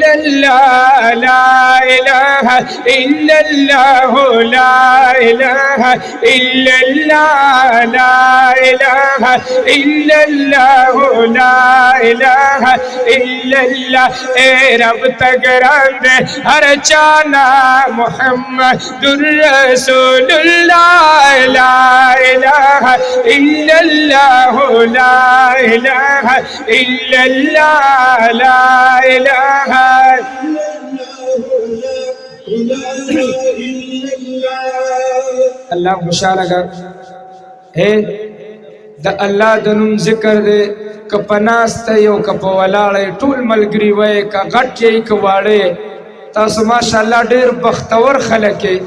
इल्लल्लाह ला इलाहा इल्लल्लाह ला इलाहा इल्लल्लाह ला इलाहा इल्लल्लाह ला इलाहा इल्लल्लाह। ए रब तगरंद हर चाना मुहम्मदुर रसूलुल्लाह ला इलाहा इल्लल्लाह ला इलाहा इल्लल्लाह ला इलाहा। अल्लाह खुशाल है द अल्लाह दनुम जिक्र दे कपनास्त यो कपवलाड़े टूल मलगरी वए का घट यही कवाड़े तासु माशाअल्लाह ढेर बख्तवर खलक है।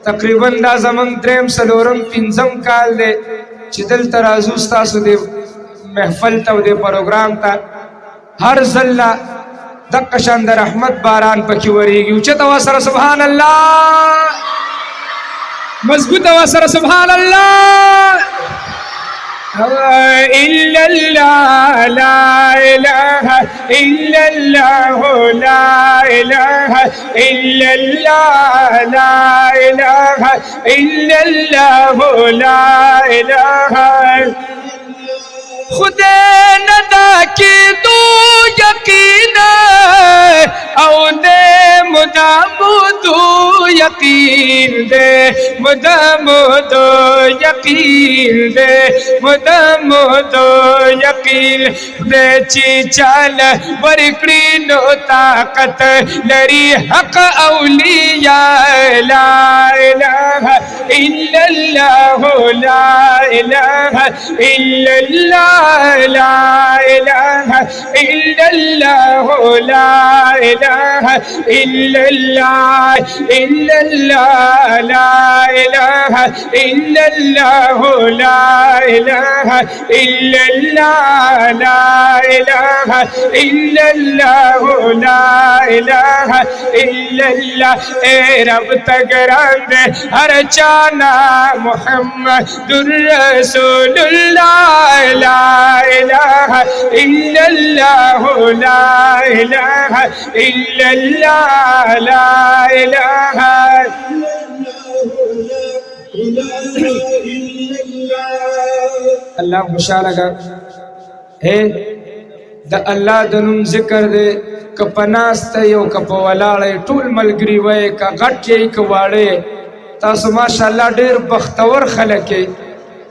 तकरीबन दा जमन द्रेम सलोरम पिंजम काल दे चिदल तराजू तासु दे महफल तव दे प्रोग्राम ता हर जल्ला दक्कशान दर रहमत बारान पकी वरीगी उच्च तवासर सुभान अल्लाह मजबूत तवासर सुभान अल्लाह। इल्लल्लाह ला इलाहा इल्लल्लाह ला इलाहा इल्लल्लाह ला इलाहा इल्लल्लाह ला इलाहा। खुदे नदा की तू यकीन औ दे मुदामुदू यकीन दे मुदामुदू यकीन दे मुदामुदू यकीन दे ची चल बरकड़ी नो ताकत लरी हक औलिया ला इलाहा इल्लल्लाह ला इलाहा इल्लल्लाह ला इलाहा इल्लल्लाह ला इलाहा इल्लल्लाह इल्लल्लाह ला इलाहा इल्लल्लाह ला इलाहा इल्लल्लाह ला इलाहा इल्लल्लाह ला इलाहा इल्लल्लाह। ए रब तगरंद हर चाना मुहम्मदुर रसूलुल्लाह ला इलाहा इल्लल्लाह ला इलाहा इल्लल्लाह ला इलाहा। अल्लाह खुशाल है द अल्लाह दनुम जिक्र दे कपनास्त यो कपवलाड़े टूल मलगरी वए का घट यही कवाड़े तासु माशाअल्लाह ढेर बख्तवर खलक है।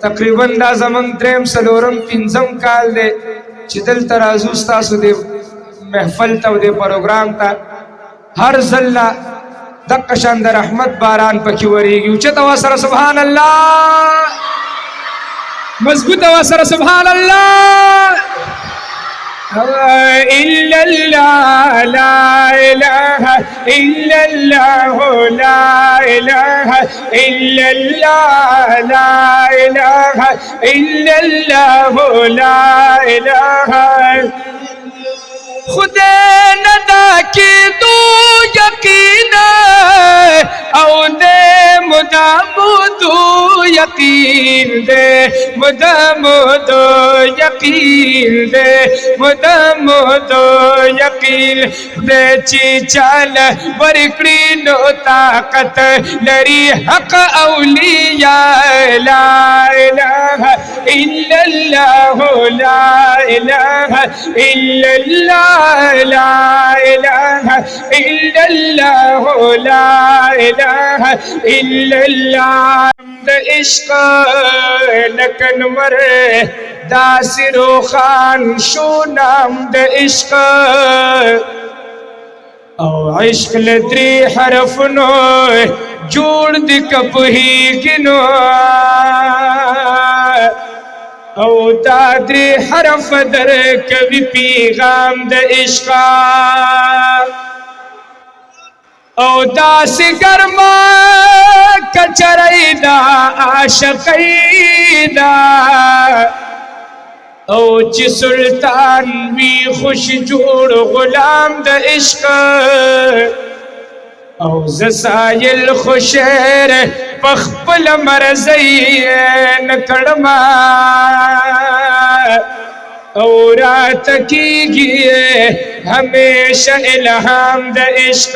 तकरीबन दा जमन द्रेम सलोरम पिंजम काल दे चिदल तराजू तासु दे महफल तव दे प्रोग्राम ता हर जल्ला दक्कशान दर रहमत बारान पकी वरीगी उच्च तवासर सुभान अल्लाह मजबूत तवासर सुभान अल्लाह। इल्लल्लाह ला इलाहा इल्लल्लाह ला इलाहा इल्लल्लाह ला इलाहा इल्लल्लाह ला इलाहा। खुदे नदा की तू यकीन औ दे मुदामुदू यकीन दे मुदामुदू यकीन दे मुदामुदू यकीन दे ची चल बरकड़ी नो ताकत लरी हक औलिया ला इलाहा इल्लल्लाह ला इलाहा इल्लल्लाह ला इलाहा इल्लल्लाह ला इलाहा इल्लल्लाह। इश्क लकन मरे दासिरो खान शो नाम द इश्क औ इश्क लद्री हरफ नो जोड़ द कप ही गिनो औ दादरी हरफ दर कवि पैगाम द इश्क औ दास गरमा कचरैदा आशकैदा औ ची सुल्तान भी खुश जोड़ गुलाम द इश्क औ जसाइल खुशेर पखपल मरज़ई न कड़मा او رات کیږي همیشه الهام د عشق